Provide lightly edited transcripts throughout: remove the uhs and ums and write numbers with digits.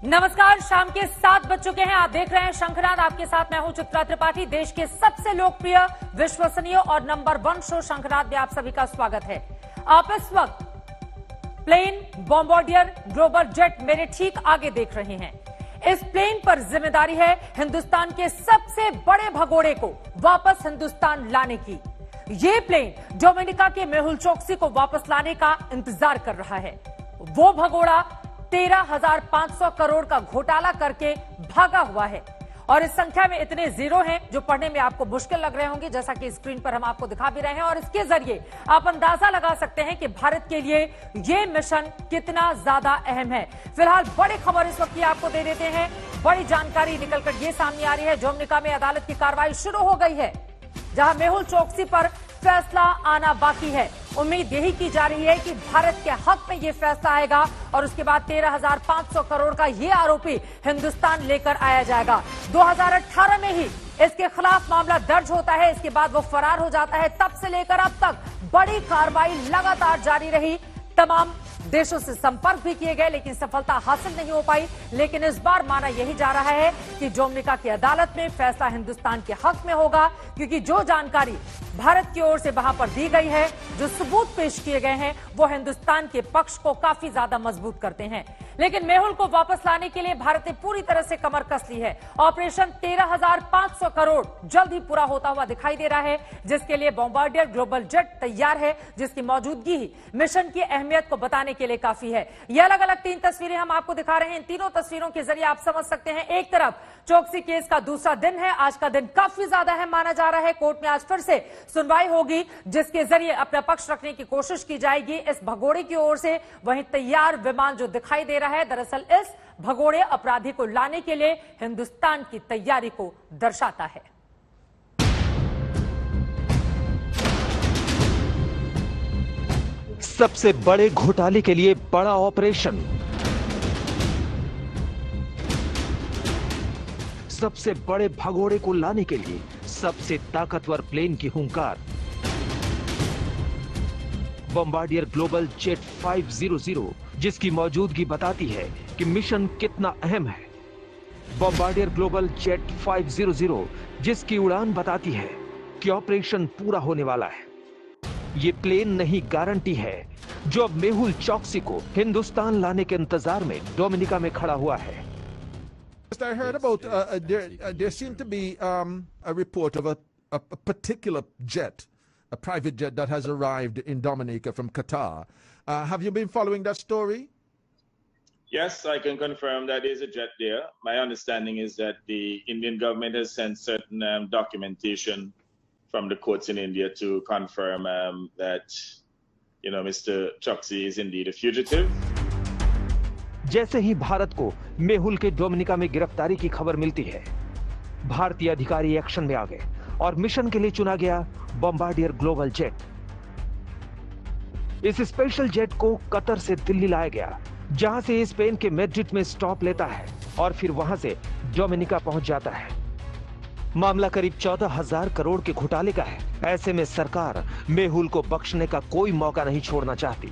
नमस्कार, शाम के 7 बज चुके हैं। आप देख रहे हैं शंखनाद। आपके साथ मैं हूं चित्रा त्रिपाठी। देश के सबसे लोकप्रिय, विश्वसनीय और नंबर 1 शो शंखनाद में आप सभी का स्वागत है। आप इस वक्त प्लेन बॉम्बार्डियर ग्लोबल जेट मेरे ठीक आगे देख रहे हैं। इस प्लेन पर जिम्मेदारी है हिंदुस्तान के सबसे बड़े भगोड़े को वापस हिंदुस्तान लाने की। ये प्लेन डोमिनिका के मेहुल चोकसी को वापस लाने का इंतजार कर रहा है। वो भगोड़ा 13,500 करोड़ का घोटाला करके भागा हुआ है और इस संख्या में इतने जीरो हैं जो पढ़ने में आपको मुश्किल लग रहे होंगे, जैसा कि स्क्रीन पर हम आपको दिखा भी रहे हैं। और इसके जरिए आप अंदाजा लगा सकते हैं कि भारत के लिए यह मिशन कितना ज्यादा अहम है। फिलहाल बड़ी खबर इस वक्त की आपको दे देते हैं। बड़ी जानकारी निकलकर ये सामने आ रही है। डोमिनिका में अदालत की कार्रवाई शुरू हो गई है, जहां मेहुल चोकसी पर फैसला आना बाकी है। उम्मीद यही की जा रही है कि भारत के हक में यह फैसला आएगा और उसके बाद 13,500 करोड़ का यह आरोपी हिंदुस्तान लेकर आया जाएगा। 2018 में ही इसके खिलाफ मामला दर्ज होता है। इसके बाद वो फरार हो जाता है। तब से लेकर अब तक बड़ी कार्रवाई लगातार जारी रही। तमाम देशों से संपर्क भी किए गए, लेकिन सफलता हासिल नहीं हो पाई। लेकिन इस बार माना यही जा रहा है कि डोमिनिका की अदालत में फैसला हिंदुस्तान के हक में होगा, क्योंकि जो जानकारी भारत की ओर से वहां पर दी गई है, जो सबूत पेश किए गए हैं, वो हिंदुस्तान के पक्ष को काफी ज्यादा मजबूत करते हैं। लेकिन मेहुल को वापस लाने के लिए भारत ने पूरी तरह से कमर कस ली है। ऑपरेशन 13,500 करोड़ जल्द ही पूरा होता हुआ दिखाई दे रहा है, जिसके लिए बॉम्बार्डियर ग्लोबल जेट तैयार है, जिसकी मौजूदगी ही मिशन की अहमियत को बताने के लिए काफी है। ये अलग अलग 3 तस्वीरें हम आपको दिखा रहे हैं। इन तीनों तस्वीरों के जरिए आप समझ सकते हैं, एक तरफ चोकसी केस का दूसरा दिन है। आज का दिन काफी ज्यादा अहम माना जा रहा है। कोर्ट में आज फिर से सुनवाई होगी, जिसके जरिए अपना पक्ष रखने की कोशिश की जाएगी इस भगोड़े की ओर से। वहीं तैयार विमान जो दिखाई दे रहा है, दरअसल इस भगोड़े अपराधी को लाने के लिए हिंदुस्तान की तैयारी को दर्शाता है। सबसे बड़े घोटाले के लिए बड़ा ऑपरेशन, सबसे बड़े भगोड़े को लाने के लिए सबसे ताकतवर प्लेन की हुंकार। बॉम्बार्डियर ग्लोबल जेट 500, जिसकी मौजूदगी बताती है कि मिशन कितना अहम है। बॉम्बार्डियर ग्लोबल जेट 500, जिसकी उड़ान बताती है कि ऑपरेशन पूरा होने वाला है। ये प्लेन नहीं, गारंटी है, जो अब मेहुल चोकसी को हिंदुस्तान लाने के इंतजार में डोमिनिका में खड़ा हुआ है। I heard about there seemed to be a report of a particular jet, a private jet that has arrived in Dominica from Qatar. Have you been following that story? Yes, I can confirm that there is a jet there. My understanding is that the Indian government has sent certain documentation from the courts in India to confirm that, Mr. Choksi is indeed a fugitive. जैसे ही भारत को मेहुल के Dominica में गिरफ्तारी की खबर मिलती है, भारतीय अधिकारी एक्शन में आ गए और मिशन के लिए चुना गया बॉम्बार्डियर ग्लोबल जेट। इस स्पेशल जेट को कतर से दिल्ली लाया गया, जहां से इस स्पेन के मैड्रिड में स्टॉप लेता है और फिर वहां से डोमिनिका पहुंच जाता है। मामला करीब 14,000 करोड़ के घोटाले का है। ऐसे में सरकार मेहुल को बख्शने का कोई मौका नहीं छोड़ना चाहती।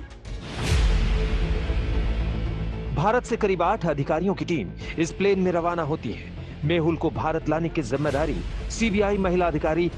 भारत से करीब 8 अधिकारियों की टीम इस प्लेन में रवाना होती है। मेहुल को भारत लाने की जिम्मेदारी सीबीआई महिला अधिकारी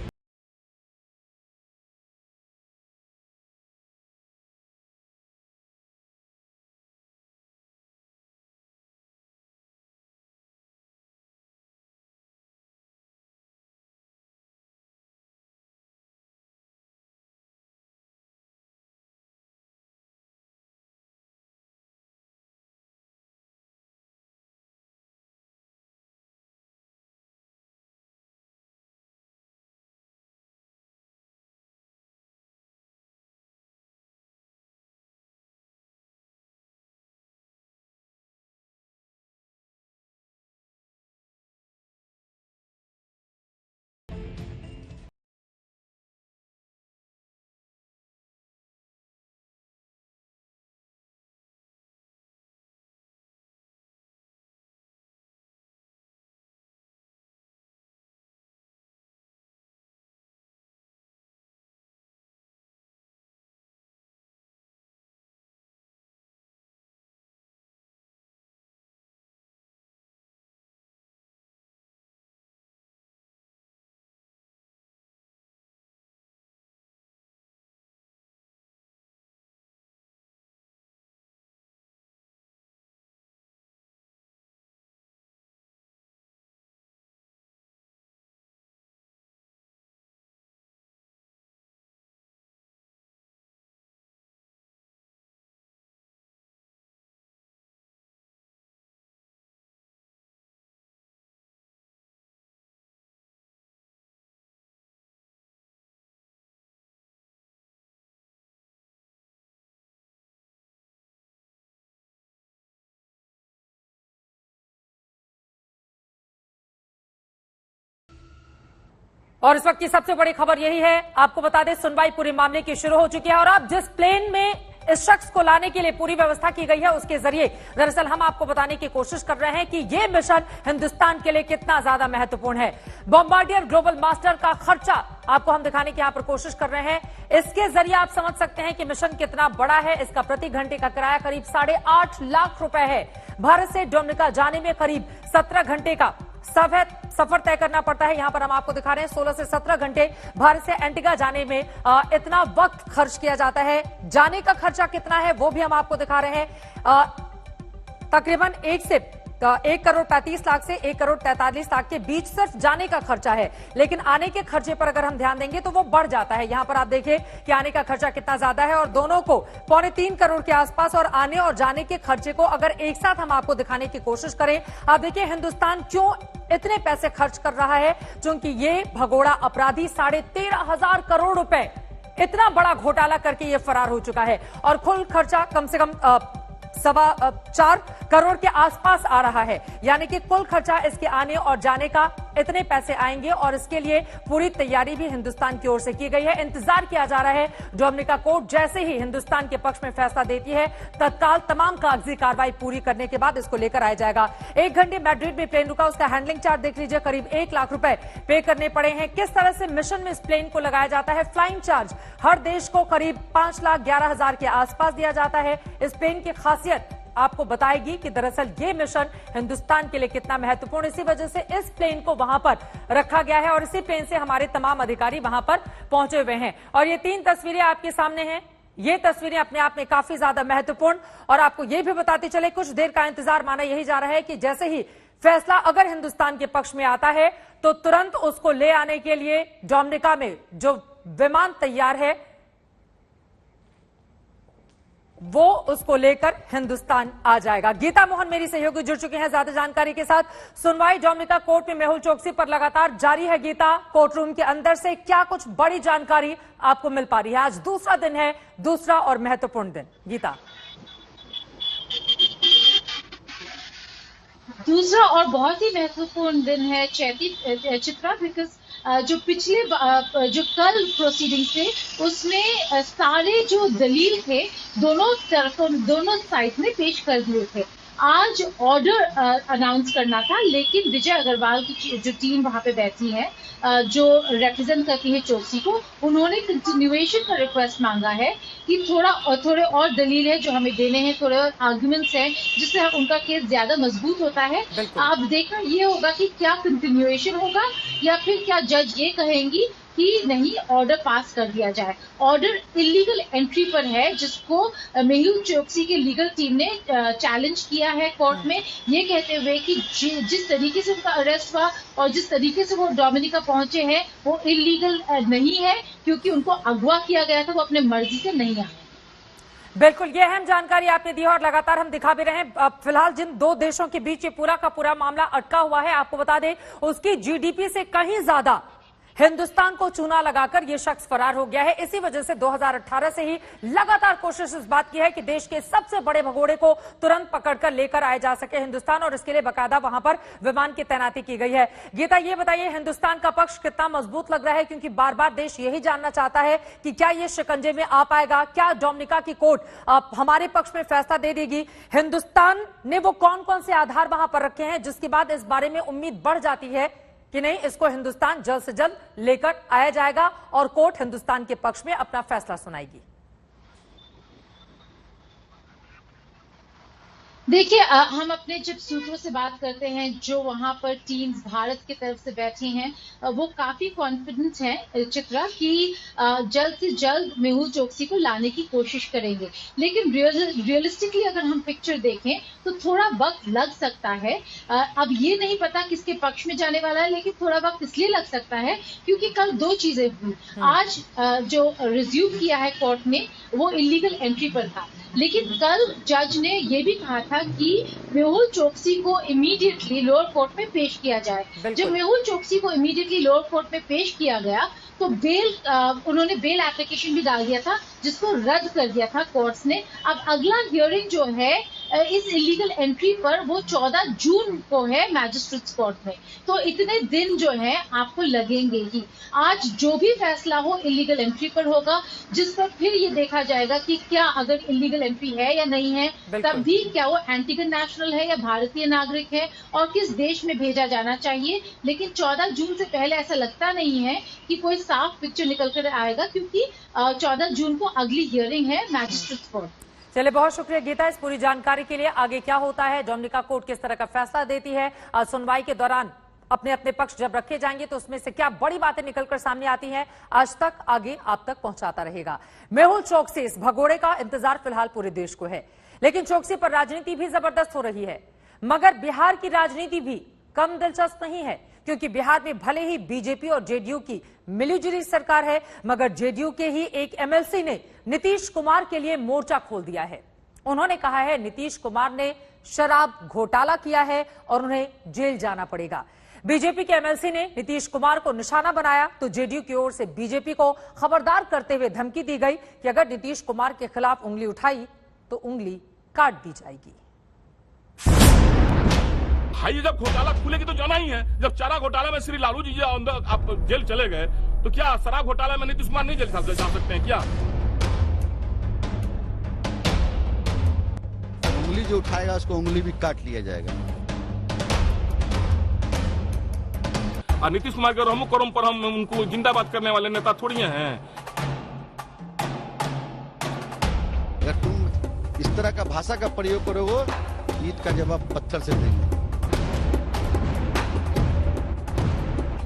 और इस वक्त की सबसे बड़ी खबर यही है, आपको बता दें सुनवाई पूरे मामले की शुरू हो चुकी है और अब जिस प्लेन में इस शख्स को लाने के लिए पूरी व्यवस्था की गई है उसके जरिए दरअसल हम आपको बताने की कोशिश कर रहे हैं कि यह मिशन हिंदुस्तान के लिए कितना ज्यादा महत्वपूर्ण है। बॉम्बार्डियर ग्लोबल मास्टर का खर्चा आपको हम दिखाने की यहां पर कोशिश कर रहे हैं। इसके जरिए आप समझ सकते हैं कि मिशन कितना बड़ा है। इसका प्रति घंटे का किराया करीब 8.5 लाख रुपए है। भारत से डोमिनिका जाने में करीब 17 घंटे का सफर तय करना पड़ता है। यहां पर हम आपको दिखा रहे हैं 16 से 17 घंटे भारत से एंटीगा जाने में इतना वक्त खर्च किया जाता है। जाने का खर्चा कितना है वो भी हम आपको दिखा रहे हैं। तकरीबन 1 करोड़ 35 लाख से 1 करोड़ 43 लाख के बीच सिर्फ जाने का खर्चा है, लेकिन आने के खर्चे पर अगर हम ध्यान देंगे तो वो बढ़ जाता है। यहां पर आप देखिए कि आने का खर्चा कितना ज्यादा है और दोनों को 2.25 करोड़ के आसपास, और आने और जाने के खर्चे को अगर एक साथ हम आपको दिखाने की कोशिश करें, आप देखिए हिंदुस्तान क्यों इतने पैसे खर्च कर रहा है, क्योंकि ये भगोड़ा अपराधी 13,500 करोड़ रुपए इतना बड़ा घोटाला करके ये फरार हो चुका है और कुल खर्चा कम से कम 4.25 करोड़ के आसपास आ रहा है। यानी कि कुल खर्चा इसके आने और जाने का इतने पैसे आएंगे और इसके लिए पूरी तैयारी भी हिंदुस्तान की ओर से की गई है। इंतजार किया जा रहा है डोमिनिका कोर्ट जैसे ही हिंदुस्तान के पक्ष में फैसला देती है तत्काल तमाम कागजी कार्रवाई पूरी करने के बाद इसको लेकर आया जाएगा। 1 घंटे मैड्रिड में प्लेन रुका, उसका हैंडलिंग चार्ज देख लीजिए, करीब 1 लाख रुपए पे करने पड़े हैं। किस तरह से मिशन में इस प्लेन को लगाया जाता है, फ्लाइंग चार्ज हर देश को करीब 5,11,000 के आसपास दिया जाता है। इस प्लेन की खासियत आपको बताएगी कि दरअसल ये मिशन हिंदुस्तान के लिए कितना महत्वपूर्ण, इसी वजह से इस प्लेन को वहां पर रखा गया है और इसी प्लेन से हमारे तमाम अधिकारी वहां पर पहुंचे हुए हैं। और ये 3 तस्वीरें आपके सामने हैं। ये तस्वीरें अपने आप में काफी ज्यादा महत्वपूर्ण, और आपको ये भी बताते चले कुछ देर का इंतजार माना यही जा रहा है कि जैसे ही फैसला अगर हिंदुस्तान के पक्ष में आता है तो तुरंत उसको ले आने के लिए डोमिनिका में जो विमान तैयार है वो उसको लेकर हिंदुस्तान आ जाएगा। गीता मोहन मेरी सहयोगी जुड़ चुके हैं ज्यादा जानकारी के साथ। सुनवाई डोमिनिका कोर्ट में मेहुल चोकसी पर लगातार जारी है। गीता, कोर्ट रूम के अंदर से क्या कुछ बड़ी जानकारी आपको मिल पा रही है? आज दूसरा दिन है, दूसरा और महत्वपूर्ण दिन। गीता, दूसरा और बहुत ही महत्वपूर्ण दिन है चित्रा, बिकॉज जो पिछले जो कल प्रोसीडिंग थे उसमें सारे जो दलील थे दोनों तरफों दोनों साइड में पेश कर दिए थे। आज ऑर्डर अनाउंस करना था, लेकिन विजय अग्रवाल की जो टीम वहां पे बैठी है जो रिप्रेजेंट करती है चोकसी को, उन्होंने कंटिन्यूएशन का रिक्वेस्ट मांगा है कि थोड़े और दलील है जो हमें देने हैं, थोड़े और आर्गुमेंट्स हैं जिससे उनका केस ज्यादा मजबूत होता है। अब देखना ये होगा कि क्या कंटिन्यूएशन होगा या फिर क्या जज ये कहेंगी कि नहीं ऑर्डर पास कर दिया जाए। ऑर्डर इलीगल एंट्री पर है जिसको मेहुल चोकसी के लीगल टीम ने चैलेंज किया है कोर्ट में, ये कहते हुए कि जिस तरीके से उनका अरेस्ट हुआ और जिस तरीके से वो डोमिनिका पहुंचे हैं वो इलीगल नहीं है, क्योंकि उनको अगवा किया गया था, वो अपने मर्जी से नहीं आए। बिल्कुल, ये अहम जानकारी आपने दी है और लगातार हम दिखा भी रहे हैं। फिलहाल जिन 2 देशों के बीच ये पूरा का पूरा मामला अटका हुआ है, आपको बता दें उसकी जीडीपी से कहीं ज्यादा हिंदुस्तान को चूना लगाकर यह शख्स फरार हो गया है। इसी वजह से 2018 से ही लगातार कोशिश इस बात की है कि देश के सबसे बड़े भगोड़े को तुरंत पकड़कर लेकर आया जा सके हिंदुस्तान, और इसके लिए बाकायदा वहां पर विमान की तैनाती की गई है। गीता, ये बताइए हिंदुस्तान का पक्ष कितना मजबूत लग रहा है, क्योंकि बार बार देश यही जानना चाहता है कि क्या ये शिकंजे में आ पाएगा, क्या डोमिनिका की कोर्ट हमारे पक्ष में फैसला दे देगी। हिंदुस्तान ने वो कौन कौन से आधार वहां पर रखे हैं जिसके बाद इस बारे में उम्मीद बढ़ जाती है कि नहीं इसको हिंदुस्तान जल्द से जल्द लेकर आया जाएगा और कोर्ट हिंदुस्तान के पक्ष में अपना फैसला सुनाएगी? देखिए, हम अपने जब सूत्रों से बात करते हैं जो वहां पर टीम्स भारत की तरफ से बैठी हैं, वो काफी कॉन्फिडेंट हैं चित्रा कि जल्द से जल्द मेहुल चोकसी को लाने की कोशिश करेंगे। लेकिन रियलिस्टिकली अगर हम पिक्चर देखें तो थोड़ा वक्त लग सकता है। अब ये नहीं पता किसके पक्ष में जाने वाला है, लेकिन थोड़ा वक्त इसलिए लग सकता है क्योंकि कल 2 चीजें हुई। आज जो रिज्यूम किया है कोर्ट ने वो इलीगल एंट्री पर था, लेकिन कल जज ने ये भी कहा था कि मेहुल चोकसी को इमीडिएटली लोअर कोर्ट में पेश किया जाए। जब मेहुल चोकसी को इमीडिएटली लोअर कोर्ट में पेश किया गया तो उन्होंने बेल एप्लीकेशन भी डाल दिया था जिसको रद्द कर दिया था कोर्ट्स ने। अब अगला हियरिंग जो है इस इलीगल एंट्री पर वो 14 जून को है मैजिस्ट्रेट्स कोर्ट में। तो इतने दिन जो है आपको लगेंगे ही। आज जो भी फैसला हो इलीगल एंट्री पर होगा, जिस पर फिर ये देखा जाएगा कि क्या अगर इलीगल एंट्री है या नहीं है, तब भी क्या वो एंटीगन नेशनल है या भारतीय नागरिक है और किस देश में भेजा जाना चाहिए। लेकिन 14 जून से पहले ऐसा लगता नहीं है कि कोई साफ पिक्चर निकल कर आएगा, क्योंकि 14 जून को अगली हियरिंग है मैजिस्ट्रेट्स कोर्ट। चलिए, बहुत शुक्रिया गीता इस पूरी जानकारी के लिए। आगे क्या होता है, डोमिनिका कोर्ट किस तरह का फैसला देती है, सुनवाई के दौरान अपने अपने पक्ष जब रखे जाएंगे तो उसमें से क्या बड़ी बातें निकलकर सामने आती हैं, आज तक आगे आप तक पहुंचाता रहेगा। मेहुल चौकसी इस भगोड़े का इंतजार फिलहाल पूरे देश को है, लेकिन चौकसी पर राजनीति भी जबरदस्त हो रही है। मगर बिहार की राजनीति भी कम दिलचस्प नहीं है, क्योंकि बिहार में भले ही बीजेपी और जेडीयू की मिलीजुली सरकार है, मगर जेडीयू के ही एक एमएलसी ने नीतीश कुमार के लिए मोर्चा खोल दिया है। उन्होंने कहा है नीतीश कुमार ने शराब घोटाला किया है और उन्हें जेल जाना पड़ेगा। बीजेपी के एमएलसी ने नीतीश कुमार को निशाना बनाया तो जेडीयू की ओर से बीजेपी को खबरदार करते हुए धमकी दी गई कि अगर नीतीश कुमार के खिलाफ उंगली उठाई तो उंगली काट दी जाएगी। भाई, जब घोटाला खुलेगी तो जाना ही है। जब चारा घोटाला में श्री लालू जी अंदर आप जेल चले गए, तो क्या शराब घोटाला में नीतीश कुमार नहीं जेल जा सकते हैं क्या? उंगली जो उठाएगा उसको उंगली भी काट लिया जाएगा। और नीतीश कुमार के रहमो करम पर हम उनको जिंदाबाद करने वाले नेता थोड़ी हैं। अगर तुम इस तरह का भाषा का प्रयोग करोगे, ईंट का जवाब पत्थर से देंगे।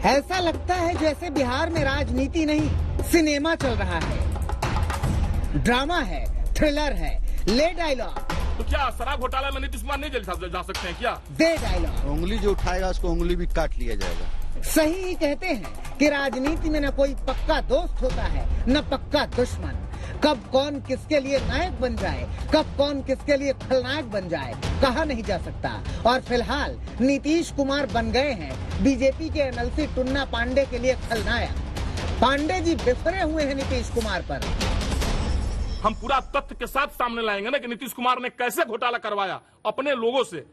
ऐसा लगता है जैसे बिहार में राजनीति नहीं सिनेमा चल रहा है। ड्रामा है, थ्रिलर है, ले डायलॉग। तो क्या शराब घोटाला में नीतीश कुमार नहीं जेल जा सकते हैं क्या? दे डायलॉग। उंगली जो उठाएगा उसको उंगली भी काट लिया जाएगा। सही ही कहते हैं कि राजनीति में न कोई पक्का दोस्त होता है न पक्का दुश्मन। कब कौन किसके लिए नायक बन जाए, कब कौन किसके लिए खलनायक बन जाए, कहा नहीं जा सकता। और फिलहाल नीतीश कुमार बन गए हैं बीजेपी के एमएलसी टुन्ना पांडे के लिए खलनायक। पांडे जी बिफरे हुए हैं नीतीश कुमार पर। हम पूरा तथ्य के साथ सामने लाएंगे ना कि नीतीश कुमार ने कैसे घोटाला करवाया अपने लोगों से,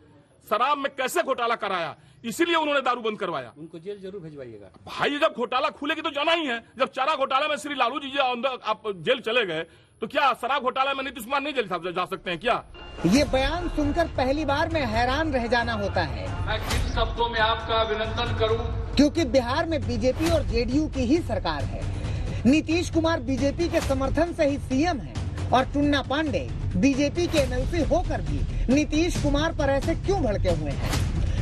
शराब में कैसे घोटाला कराया, इसीलिए उन्होंने दारू बंद करवाया। उनको जेल जरूर भिजवाइएगा। भाई, जब घोटाला खुलेगी तो जाना ही है। जब चारा घोटाला में श्री लालू जी अंदर आप जेल चले गए, तो क्या शराब घोटाला में नीतीश कुमार नहीं जेल जा सकते हैं क्या? ये बयान सुनकर पहली बार में हैरान रह जाना होता है। मैं किन शब्दों में आपका अभिनंदन करूं? क्योंकि बिहार में बीजेपी और जेडीयू की ही सरकार है। नीतीश कुमार बीजेपी के समर्थन से ही सीएम है और टुन्ना पांडे बीजेपी के एमएलसी होकर भी नीतीश कुमार पर ऐसे क्यों भड़के हुए हैं?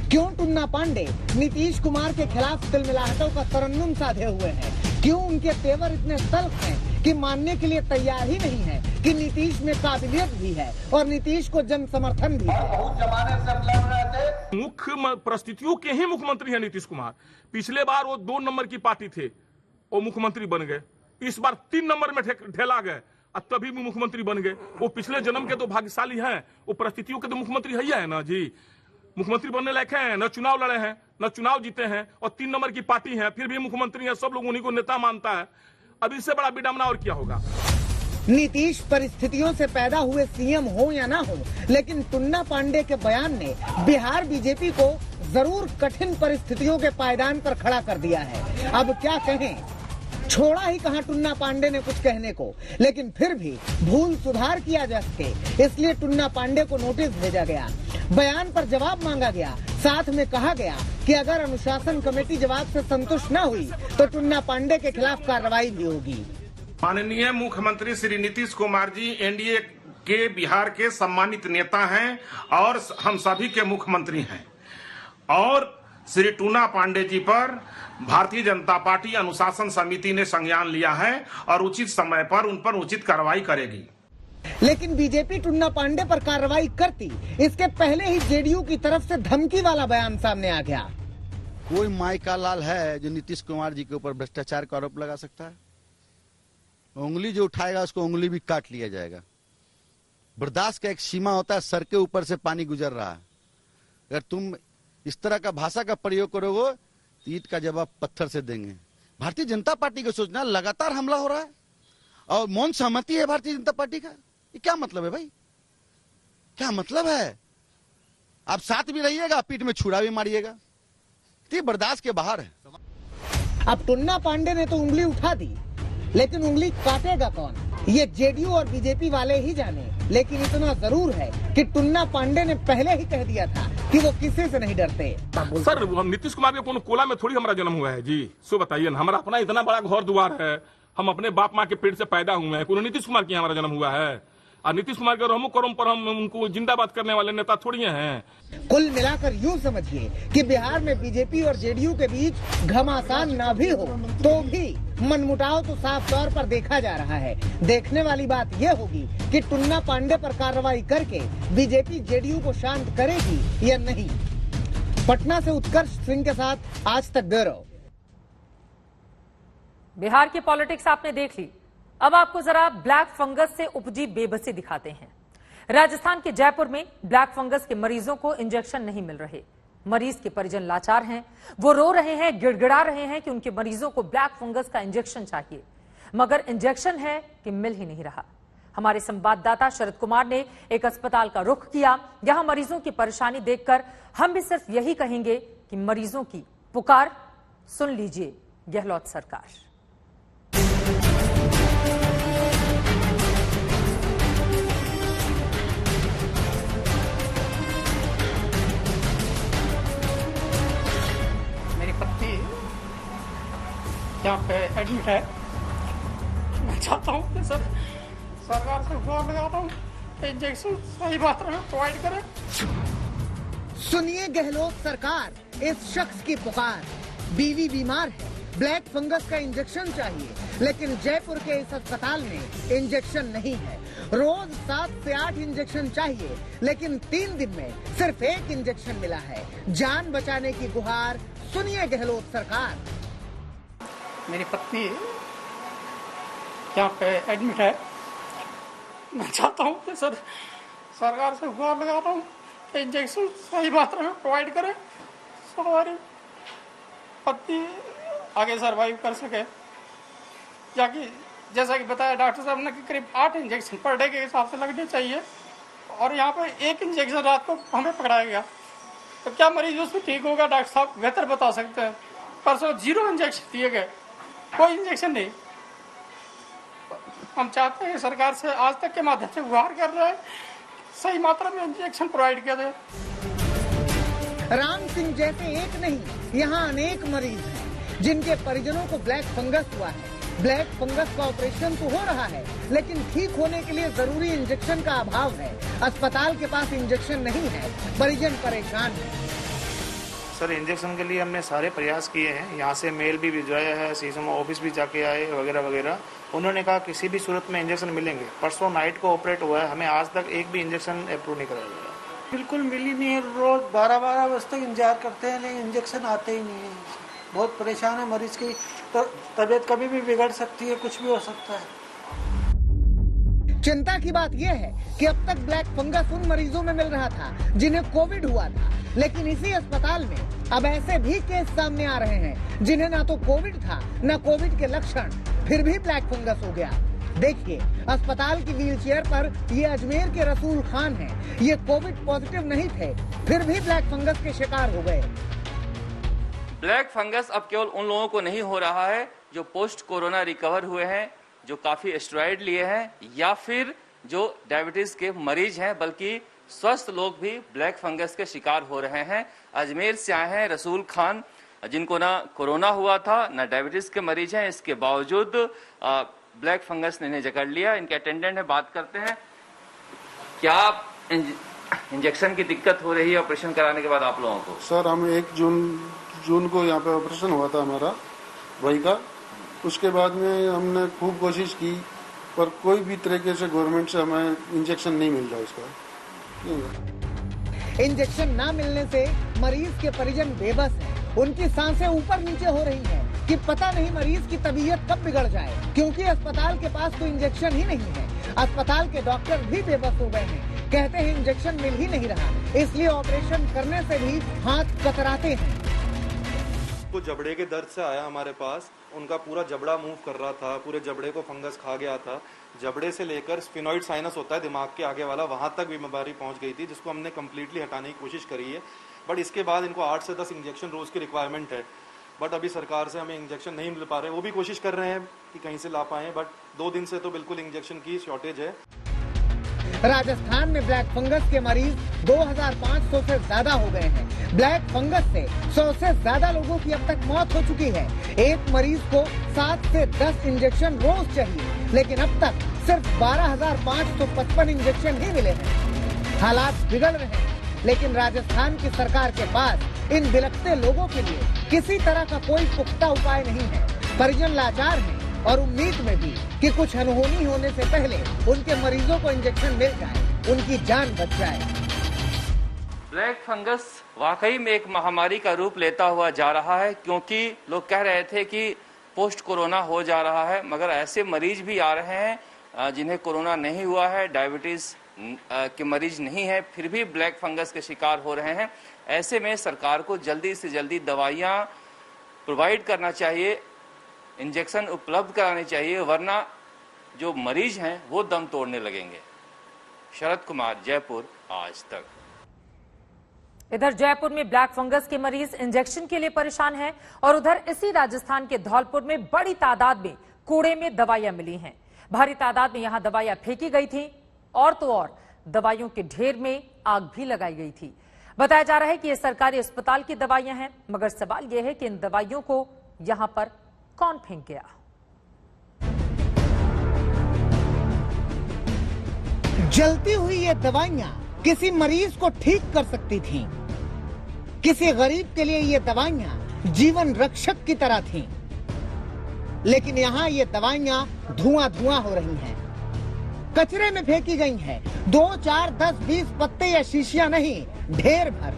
क्यों टुन्ना पांडे नीतीश कुमार के खिलाफ तिलमिलाहटों का तरन्नुम साधे हुए हैं? क्यों उनके तेवर इतने तल्ख हैं कि मानने के लिए तैयार ही नहीं है कि नीतीश में काबिलियत भी है और नीतीश को जन समर्थन भी है? मुख्य परिस्थितियों के ही मुख्यमंत्री है नीतीश कुमार। पिछले बार वो 2 नंबर की पार्टी थे, वो मुख्यमंत्री बन गए। इस बार 3 नंबर में ठेला गए और तभी भी मुख्यमंत्री बन गए। वो पिछले जन्म के तो भाग्यशाली हैं, वो परिस्थितियों के तो मुख्यमंत्री है ना जी। मुख्यमंत्री बनने लायक हैं, न चुनाव लड़े हैं, न चुनाव जीते हैं, और 3 नंबर की पार्टी है, फिर भी मुख्यमंत्री है। सब लोग उन्हीं को नेता मानता है। अब इससे बड़ा विडंबना और क्या होगा? नीतीश परिस्थितियों से पैदा हुए सीएम हो या ना हो, लेकिन टुन्ना पांडे के बयान ने बिहार बीजेपी को जरूर कठिन परिस्थितियों के पायदान पर खड़ा कर दिया है। अब क्या कहें, छोड़ा ही कहां टुन्ना पांडे ने कुछ कहने को, लेकिन फिर भी भूल सुधार किया जा सके इसलिए टुन्ना पांडे को नोटिस भेजा गया, बयान पर जवाब मांगा गया। साथ में कहा गया कि अगर अनुशासन कमेटी जवाब से संतुष्ट न हुई तो टुन्ना पांडे के खिलाफ कार्रवाई भी होगी। माननीय मुख्यमंत्री श्री नीतीश कुमार जी एनडीए के बिहार के सम्मानित नेता हैं और हम सभी के मुख्यमंत्री हैं, और श्री टुन्ना पांडे जी पर भारतीय जनता पार्टी अनुशासन समिति ने संज्ञान लिया है और उचित समय पर उन पर उचित कार्रवाई करेगी। लेकिन बीजेपी टुन्ना पांडे पर कार्रवाई करती, इसके पहले ही जेडीयू की तरफ से धमकी वाला बयान सामने आ गया। कोई माई का लाल है जो नीतीश कुमार जी के ऊपर भ्रष्टाचार का आरोप लगा सकता है? उंगली जो उठाएगा उसको उंगली भी काट लिया जाएगा। बर्दाश्त का एक सीमा होता है, सर के ऊपर से पानी गुजर रहा है। अगर तुम इस तरह का भाषा का प्रयोग करोगे तो ईंट का जवाब पत्थर से देंगे। भारतीय जनता पार्टी को सोचना, लगातार हमला हो रहा है और मौन सहमति है भारतीय जनता पार्टी का। ये क्या मतलब है भाई? क्या मतलब है? आप साथ भी रहिएगा, पीठ में छुरा भी मारिएगा, ये बर्दाश्त के बाहर है। अब टुन्ना पांडे ने तो उंगली उठा दी, लेकिन उंगली काटेगा कौन, ये जेडीयू और बीजेपी वाले ही जाने। लेकिन इतना जरूर है कि टुन्ना पांडे ने पहले ही कह दिया था कि वो किसी से नहीं डरते। सर, हम नीतीश कुमार के कोनो कोला में थोड़ी हमारा जन्म हुआ है जी। सो बताइए ना, हमारा अपना इतना बड़ा घर द्वार है, हम अपने बाप माँ के पेट से पैदा हुए हैं, कोनो नीतीश कुमार की हमारा जन्म हुआ है? और नीतीश कुमार के रहमो करम पर हम उनको जिंदाबाद करने वाले नेता थोड़ी हैं। कुल मिलाकर यूं समझिए कि बिहार में बीजेपी और जेडीयू के बीच घमासान ना भी हो तो भी मनमुटाव तो साफ तौर पर देखा जा रहा है। देखने वाली बात यह होगी कि टुन्ना पांडे पर कार्रवाई करके बीजेपी जेडीयू को शांत करेगी या नहीं। पटना से उत्कर्ष सिंह के साथ आज तक ब्यूरो। बिहार की पॉलिटिक्स आपने देख ली, अब आपको जरा ब्लैक फंगस से उपजी बेबसी दिखाते हैं। राजस्थान के जयपुर में ब्लैक फंगस के मरीजों को इंजेक्शन नहीं मिल रहे। मरीज के परिजन लाचार हैं, वो रो रहे हैं, गिड़गिड़ा रहे हैं कि उनके मरीजों को ब्लैक फंगस का इंजेक्शन चाहिए, मगर इंजेक्शन है कि मिल ही नहीं रहा। हमारे संवाददाता शरद कुमार ने एक अस्पताल का रुख किया। यहां मरीजों की परेशानी देखकर हम भी सिर्फ यही कहेंगे कि मरीजों की पुकार सुन लीजिए गहलोत सरकार। यहाँ पे एडमिट है। मैं चाहता हूँ कि सर सरकार से गुहार लगाता हूँ, इंजेक्शन सही मात्रा में प्रोवाइड करें। सुनिए गहलोत सरकार, इस शख्स की पुकार। बीवी बीमार है, ब्लैक फंगस का इंजेक्शन चाहिए, लेकिन जयपुर के इस अस्पताल में इंजेक्शन नहीं है। रोज 7 से 8 इंजेक्शन चाहिए, लेकिन 3 दिन में सिर्फ 1 इंजेक्शन मिला है। जान बचाने की गुहार सुनिए गहलोत सरकार। मेरी पत्नी यहाँ पे एडमिट है। मैं चाहता हूँ कि सर सरकार से गुहार लगाता हूँ, इंजेक्शन सही मात्रा में प्रोवाइड करें, तो हमारी पत्नी आगे सर्वाइव कर सके। जाकि जैसा कि बताया डॉक्टर साहब ने कि करीब 8 इंजेक्शन पर डे के हिसाब से लगने चाहिए, और यहाँ पे 1 इंजेक्शन रात को हमें पकड़ाएगा, तो क्या मरीज उसमें ठीक होगा? डॉक्टर साहब बेहतर बता सकते हैं। परसों 0 इंजेक्शन दिए गए, कोई इंजेक्शन नहीं। हम चाहते हैं सरकार से आज तक के माध्यम से गुहार कर रहे हैं, सही मात्रा में इंजेक्शन प्रोवाइड किया जाए। राम सिंह जैसे एक नहीं, यहाँ अनेक मरीज हैं जिनके परिजनों को ब्लैक फंगस हुआ है। ब्लैक फंगस का ऑपरेशन तो हो रहा है, लेकिन ठीक होने के लिए जरूरी इंजेक्शन का अभाव है। अस्पताल के पास इंजेक्शन नहीं है, परिजन परेशान है। सर, इंजेक्शन के लिए हमने सारे प्रयास किए हैं, यहाँ से मेल भी भिजवाया है, सीएमओ ऑफिस भी जाके आए वगैरह वगैरह। उन्होंने कहा किसी भी सूरत में इंजेक्शन मिलेंगे। परसों नाइट को ऑपरेट हुआ है, हमें आज तक एक भी इंजेक्शन अप्रूव नहीं कराया गया। बिल्कुल मिली नहीं है। रोज 12-12 बजे तक इंतजार करते हैं, लेकिन इंजेक्शन आते ही नहीं है। बहुत परेशान है मरीज की, तो तबीयत कभी भी बिगड़ सकती है, कुछ भी हो सकता है। चिंता की बात यह है कि अब तक ब्लैक फंगस उन मरीजों में मिल रहा था जिन्हें कोविड हुआ था, लेकिन इसी अस्पताल में अब ऐसे भी केस सामने आ रहे हैं जिन्हें ना तो कोविड था न कोविड के लक्षण, फिर भी ब्लैक फंगस हो गया। देखिए, अस्पताल की व्हीलचेयर पर ये अजमेर के रसूल खान हैं। ये कोविड पॉजिटिव नहीं थे, फिर भी ब्लैक फंगस के शिकार हो गए। ब्लैक फंगस अब केवल उन लोगों को नहीं हो रहा है जो पोस्ट कोरोना रिकवर हुए हैं, जो काफी स्टेरॉइड लिए हैं, या फिर जो डायबिटीज के मरीज हैं, बल्कि स्वस्थ लोग भी ब्लैक फंगस के शिकार हो रहे हैं। अजमेर से आए हैं रसूल खान, जिनको ना कोरोना हुआ था ना डायबिटीज के मरीज हैं, इसके बावजूद ब्लैक फंगस ने इन्हें जकड़ लिया। इनके अटेंडेंट है, बात करते हैं। क्या इंजेक्शन की दिक्कत हो रही है ऑपरेशन कराने के बाद आप लोगों को? सर, हम 1 जून को यहाँ पे ऑपरेशन हुआ था हमारा भाई का। उसके बाद में हमने खूब कोशिश की, पर कोई भी तरीके से गवर्नमेंट से हमें इंजेक्शन नहीं मिल रहा इसका। इंजेक्शन ना मिलने से मरीज के परिजन बेबस हैं। उनकी सांसें ऊपर नीचे हो रही हैं कि पता नहीं मरीज की तबीयत कब बिगड़ जाए, क्योंकि अस्पताल के पास तो इंजेक्शन ही नहीं है। अस्पताल के डॉक्टर भी बेबस हो गए हैं, कहते हैं इंजेक्शन मिल ही नहीं रहा, इसलिए ऑपरेशन करने से भी हाथ कतराते हैं। जिसको जबड़े के दर्द से आया हमारे पास, उनका पूरा जबड़ा मूव कर रहा था, पूरे जबड़े को फंगस खा गया था। जबड़े से लेकर स्फिनॉइड साइनस होता है दिमाग के आगे वाला, वहां तक बीमारी पहुंच गई थी, जिसको हमने कम्प्लीटली हटाने की कोशिश करी है। बट इसके बाद इनको 8 से 10 इंजेक्शन रोज की रिक्वायरमेंट है, बट अभी सरकार से हमें इंजेक्शन नहीं मिल पा रहे। वो भी कोशिश कर रहे हैं कि कहीं से ला पाएं, बट 2 दिन से तो बिल्कुल इंजेक्शन की शॉर्टेज है। राजस्थान में ब्लैक फंगस के मरीज 2500 से ज्यादा हो गए हैं। ब्लैक फंगस से 100 से ज्यादा लोगों की अब तक मौत हो चुकी है। एक मरीज को 7 से 10 इंजेक्शन रोज चाहिए, लेकिन अब तक सिर्फ 12,555 इंजेक्शन ही मिले हैं। हालात बिगड़ रहे हैं, लेकिन राजस्थान की सरकार के पास इन बिलखते लोगों के लिए किसी तरह का कोई पुख्ता उपाय नहीं है। परिजन लाचार हैं और उम्मीद में भी कि कुछ अनहोनी होने से पहले उनके मरीजों को इंजेक्शन मिल जाए, उनकी जान बच जाए। ब्लैक फंगस वाकई में एक महामारी का रूप लेता हुआ जा रहा है, क्योंकि लोग कह रहे थे कि पोस्ट कोरोना हो जा रहा है, मगर ऐसे मरीज भी आ रहे हैं जिन्हें कोरोना नहीं हुआ है, डायबिटीज के मरीज नहीं है, फिर भी ब्लैक फंगस के शिकार हो रहे हैं। ऐसे में सरकार को जल्दी से जल्दी दवाइयां प्रोवाइड करना चाहिए, इंजेक्शन उपलब्ध कराने चाहिए, वरना जो मरीज हैं वो दम तोड़ने लगेंगे। शरद कुमार, जयपुर, आज तक। इधर जयपुर में ब्लैक फंगस के मरीज इंजेक्शन के लिए परेशान हैं और उधर इसी राजस्थान के धौलपुर में बड़ी तादाद में कूड़े में दवाइयां मिली हैं। भारी तादाद में यहां दवाइयां फेंकी गई थी और तो और दवाइयों के ढेर में आग भी लगाई गई थी। बताया जा रहा है कि ये सरकारी अस्पताल की दवाइयां हैं, मगर सवाल यह है कि इन दवाइयों को यहां पर कौन फेंक गया। जलती हुई ये दवाइयां किसी मरीज को ठीक कर सकती थीं। किसी गरीब के लिए ये दवाइयां जीवन रक्षक की तरह थीं। लेकिन यहाँ ये दवाइयां धुआं धुआं हो रही हैं, कचरे में फेंकी गई हैं। 2, 4, 10, 20 पत्ते या शीशियां नहीं, ढेर भर।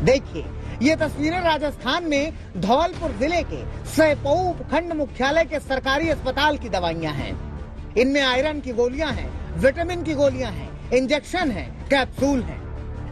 देखिए, ये तस्वीरें राजस्थान में धौलपुर जिले के सैपऊ उपखंड मुख्यालय के सरकारी अस्पताल की दवाइयां हैं। इनमें आयरन की गोलियां हैं, विटामिन की गोलियां हैं, इंजेक्शन है, कैप्सूल है।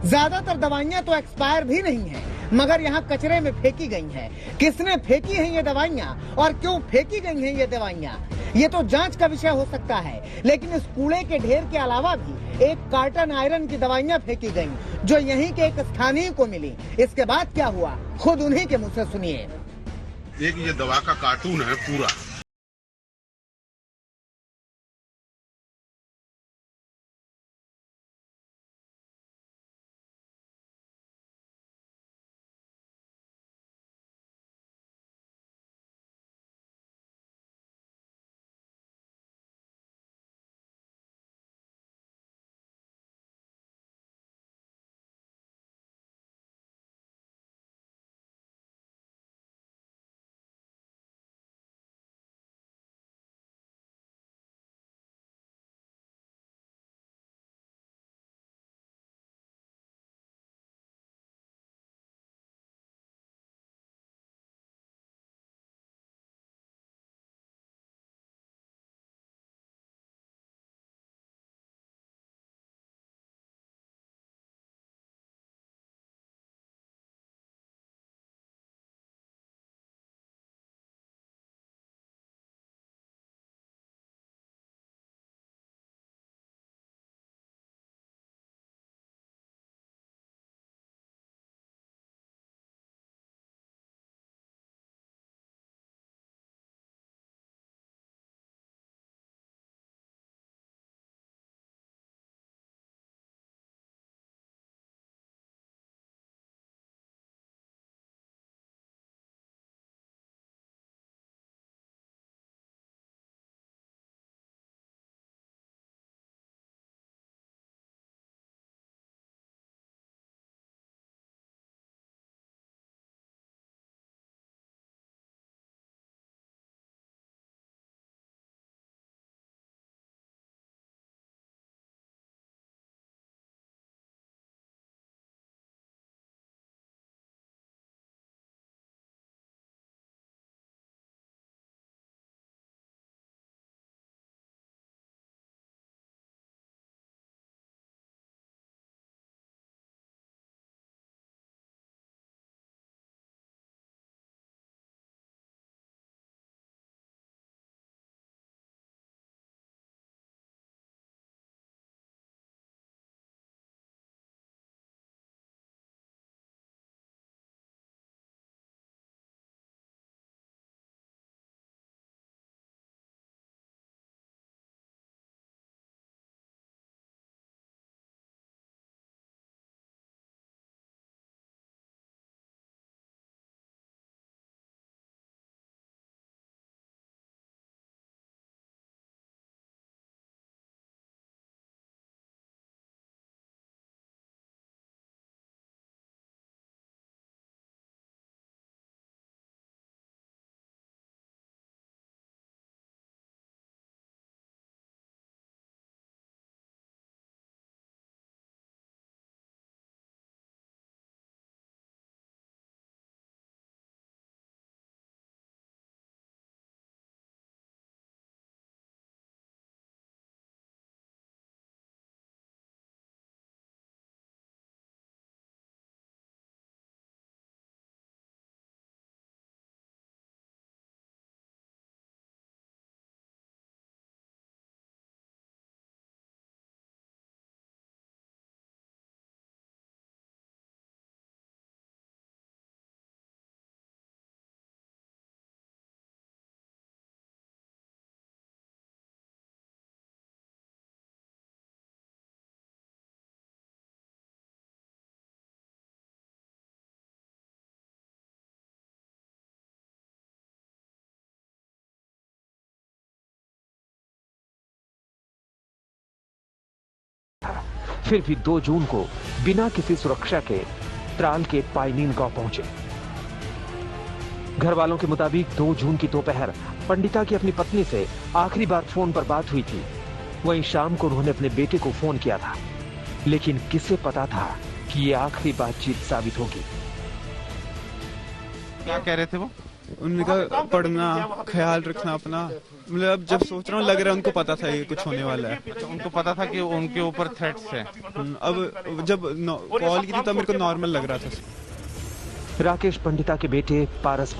ज्यादातर दवाइयां तो एक्सपायर भी नहीं है, मगर यहाँ कचरे में फेंकी गई हैं। किसने फेंकी हैं ये दवाइयां और क्यों फेंकी गई हैं ये दवाइयां, ये तो जांच का विषय हो सकता है। लेकिन इस कूड़े के ढेर के अलावा भी 1 कार्टन आयरन की दवाइयां फेंकी गईं, जो यहीं के एक स्थानीय को मिली। इसके बाद क्या हुआ, खुद उन्हीं के मुंह से सुनिए। एक ये दवा का कार्टून है पूरा, फिर भी 2 जून को बिना किसी सुरक्षा के त्राल के पाइनीन गांव पहुंचे। घर वालों के मुताबिक 2 जून की दोपहर पंडिता की अपनी पत्नी से आखिरी बार फोन पर बात हुई थी। वहीं शाम को उन्होंने अपने बेटे को फोन किया था, लेकिन किसे पता था कि ये आखिरी बातचीत साबित होगी। क्या कह रहे थे वो? उनका पढ़ना, ख्याल रखना अपना, मतलब जब सोच रहा हूँ लग रहा है उनको पता था ये कुछ होने वाला है। अच्छा, उनको पता था कि उनके ऊपर थ्रेट्स हैं। अब जब कॉल की थी तब मेरे को नॉर्मल लग रहा था। राकेश पंडिता के बेटे पारस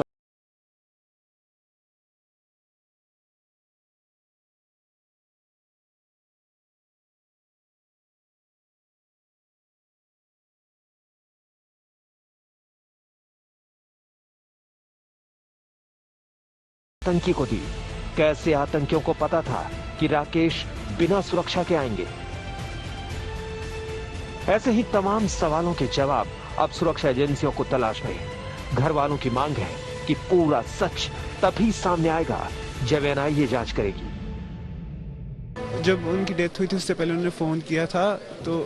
आतंकी को दी। कैसे आतंकियों को पता था कि राकेश बिना सुरक्षा के आएंगे? ऐसे ही तमाम सवालों के जवाब अब सुरक्षा एजेंसियों को तलाश में। घर वालों की मांग है कि पूरा सच तभी सामने आएगा जब एनआईए जांच करेगी। जब उनकी डेथ हुई थी उससे पहले उन्होंने फोन किया था तो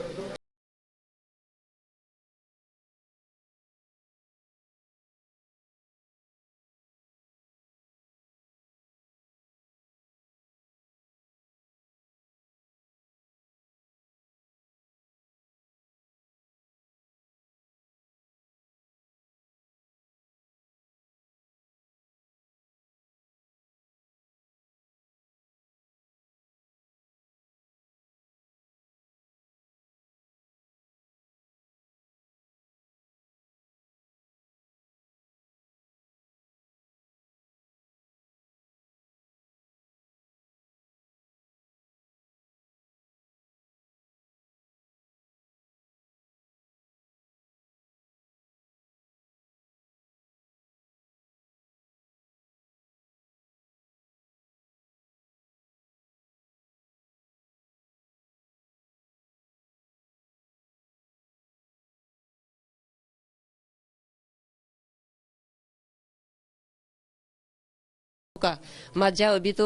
का मत जाओ, अभी तो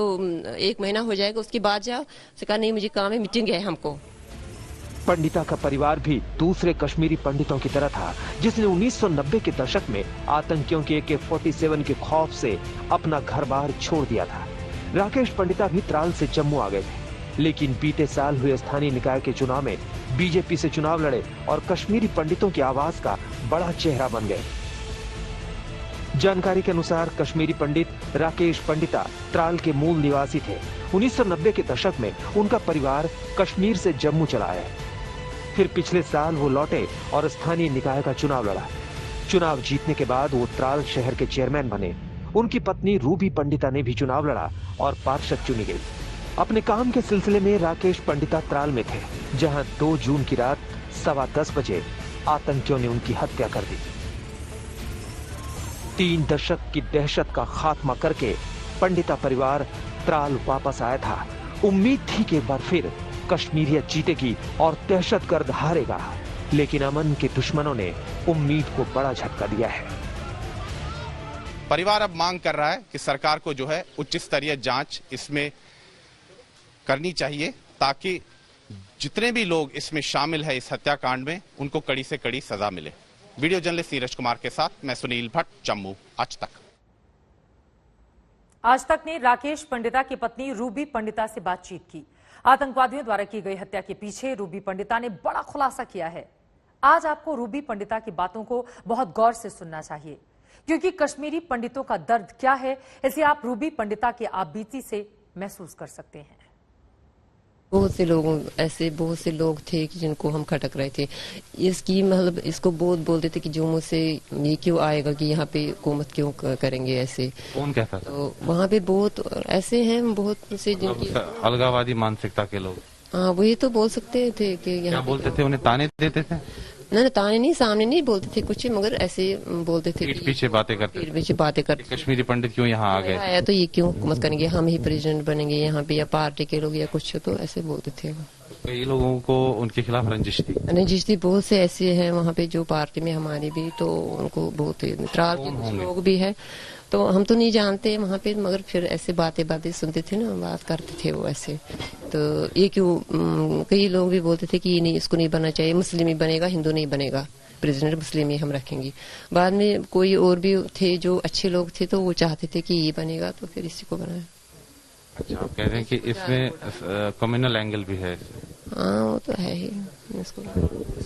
1 महीना हो जाएगा, उसके बाद जाओ। उसने कहा नहीं मुझे काम है, मीटिंग है हमको। पंडिता का परिवार भी दूसरे कश्मीरी पंडितों की तरह था जिसने 1990 के दशक में आतंकियों के AK-47 के खौफ से अपना घर-बार छोड़ दिया था। राकेश पंडिता भी त्राल से जम्मू आ गए थे, लेकिन बीते साल हुए स्थानीय निकाय के चुनाव में बीजेपी से चुनाव लड़े और कश्मीरी पंडितों की आवाज का बड़ा चेहरा बन गए। जानकारी के अनुसार कश्मीरी पंडित राकेश पंडिता त्राल के मूल निवासी थे। 1990 के दशक में उनका परिवार कश्मीर से जम्मू चला आया। फिर पिछले साल वो लौटे और स्थानीय निकाय का चुनाव लड़ा। चुनाव जीतने के बाद वो त्राल शहर के चेयरमैन बने। उनकी पत्नी रूबी पंडिता ने भी चुनाव लड़ा और पार्षद चुनी गई। अपने काम के सिलसिले में राकेश पंडिता त्राल में थे, जहां 2 जून की रात 10:15 बजे आतंकियों ने उनकी हत्या कर दी। 3 दशक की दहशत का खात्मा करके पंडिता परिवार त्राल वापस आया था। उम्मीद थी कि एक बार फिर कश्मीरियत जीतेगी और दहशतगर्द हारेगा, लेकिन अमन के दुश्मनों ने उम्मीद को बड़ा झटका दिया है। परिवार अब मांग कर रहा है कि सरकार को जो है उच्च स्तरीय जांच इसमें करनी चाहिए, ताकि जितने भी लोग इसमें शामिल है इस हत्याकांड में, उनको कड़ी से कड़ी सजा मिले। वीडियो जर्नलिस्ट नीरज कुमार के साथ मैं सुनील भट्ट, जम्मू, आज तक। आज तक ने राकेश पंडिता की पत्नी रूबी पंडिता से बातचीत की। आतंकवादियों द्वारा की गई हत्या के पीछे रूबी पंडिता ने बड़ा खुलासा किया है। आज आपको रूबी पंडिता की बातों को बहुत गौर से सुनना चाहिए, क्योंकि कश्मीरी पंडितों का दर्द क्या है इसे आप रूबी पंडिता के आपबीती से महसूस कर सकते हैं। बहुत से लोग थे कि जिनको हम खटक रहे थे। इसकी मतलब इसको बहुत बोलते थे कि जम्मू से ये क्यों आएगा, कि यहाँ पे हुकूमत क्यों करेंगे ऐसे। कौन कहता था? तो वहाँ पे बहुत ऐसे हैं, बहुत से जिनकी अलगावादी मानसिकता के लोग। हाँ, वही तो बोल सकते थे कि यहाँ बोलते थे, उन्हें ताने देते थे। ना ताने नहीं, सामने नहीं बोलते थे कुछ, मगर ऐसे बोलते थे, पीछे बातें करते। कश्मीरी पंडित क्यों यहाँ आ गए, आया तो ये क्यों हुकूमत करेंगे, हम ही प्रेसिडेंट बनेंगे यहाँ पे, या पार्टी के लोग या कुछ, तो ऐसे बोलते थे। कई लोगों को उनके खिलाफ रंजिश थी बहुत से ऐसे हैं वहाँ पे जो पार्टी में हमारे भी, तो उनको बहुत मित्राल के कुछ लोग भी हैं, तो हम तो नहीं जानते वहाँ पे, मगर फिर ऐसे बातें सुनते थे ना, बात करते थे वो ऐसे। तो ये क्यों कई लोग भी बोलते थे कि नहीं, इसको नहीं बनना चाहिए, मुस्लिम ही बनेगा, हिंदू नहीं बनेगा, प्रेसिडेंट मुस्लिम ही हम रखेंगे। बाद में कोई और भी थे जो अच्छे लोग थे, तो वो चाहते थे कि ये बनेगा, तो फिर इसी को बनाया। अच्छा, आप कह रहे हैं कि इसमें कम्युनल एंगल भी है? हाँ, वो तो है ही इसको।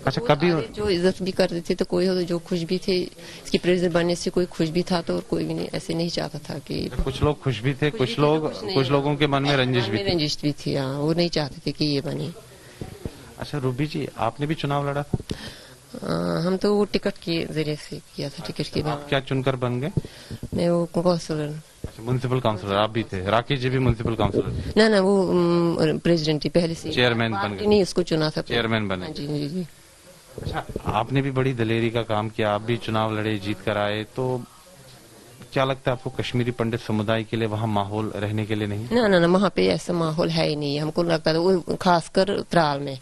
अच्छा, कभी जो इज्जत भी करते थे, तो कोई हो जो खुश भी थे, इसकी प्रेसिडेंट बनने से कोई खुश भी था, तो और कोई भी नहीं ऐसे नहीं चाहता था कि। कुछ लोग खुश भी थे, कुछ लोगों के मन में रंजिश भी थी। हाँ, वो नहीं चाहते थे कि ये बने। अच्छा रूबी जी, आपने भी चुनाव लड़ा था? हम तो वो टिकट के जरिए से किया था, टिकट के। आप क्या चुनकर बन गए? मैं वो काउंसलर। अच्छा, म्युनिसिपल काउंसलर आप भी थे? राकेश जी भी म्युनिसिपल काउंसलर? ना, वो प्रेसिडेंट ही पहले से। चेयरमैन बन गए? नहीं, उसको चुना था, चेयरमैन बने। जी। अच्छा, आपने भी बड़ी दलेरी का काम किया, आप भी चुनाव लड़े, जीत कर आए, तो क्या लगता है आपको कश्मीरी पंडित समुदाय के लिए वहाँ माहौल रहने के लिए नहीं? ना, वहाँ पे ऐसा माहौल है ही नहीं। हमको लगता था वो खासकर त्राल में,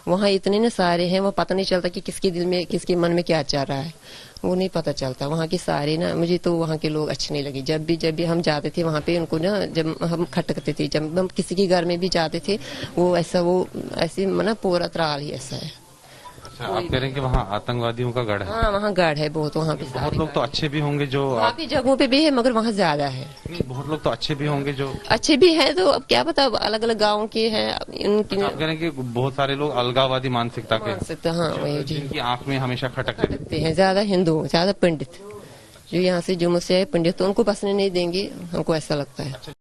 वहाँ इतने न सारे हैं, वो पता नहीं चलता कि किसके दिल में, किसके मन में क्या चल रहा है, वो नहीं पता चलता। वहाँ के सारे ना, मुझे तो वहाँ के लोग अच्छे नहीं लगे। जब भी हम जाते थे वहाँ पे, उनको ना, जब हम खटकते थे, जब हम किसी के घर में भी जाते थे, वो ऐसे ना पूरा त्राल ही ऐसा है। आप कह रहे हैं कि वहाँ आतंकवादियों का गढ़ है? हाँ, वहाँ गढ़ है बहुत, वहाँ पे बहुत लोग तो अच्छे भी होंगे जो काफी जगहों पे भी है, मगर वहाँ ज्यादा है। बहुत लोग तो अच्छे भी होंगे जो अच्छे भी हैं, तो अब क्या पता, अलग अलग गाँव के हैं इनकी। आप कह रहे हैं कि बहुत सारे लोग अलगाववादी मानसिकता के, हाँ, वही जी, जिनकी आंख में हमेशा खटकते हैं। ज्यादा हिंदू, ज्यादा पंडित, जो यहाँ से जुम्मू से आए पंडित, तो उनको बसने नहीं देंगे, हमको ऐसा लगता है।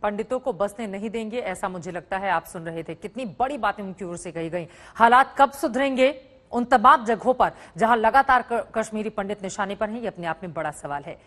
पंडितों को बसने नहीं देंगे, ऐसा मुझे लगता है। आप सुन रहे थे कितनी बड़ी बातें उनकी ओर से कही गई। हालात कब सुधरेंगे उन तमाम जगहों पर जहां लगातार कश्मीरी पंडित निशाने पर हैं, ये अपने आप में बड़ा सवाल है।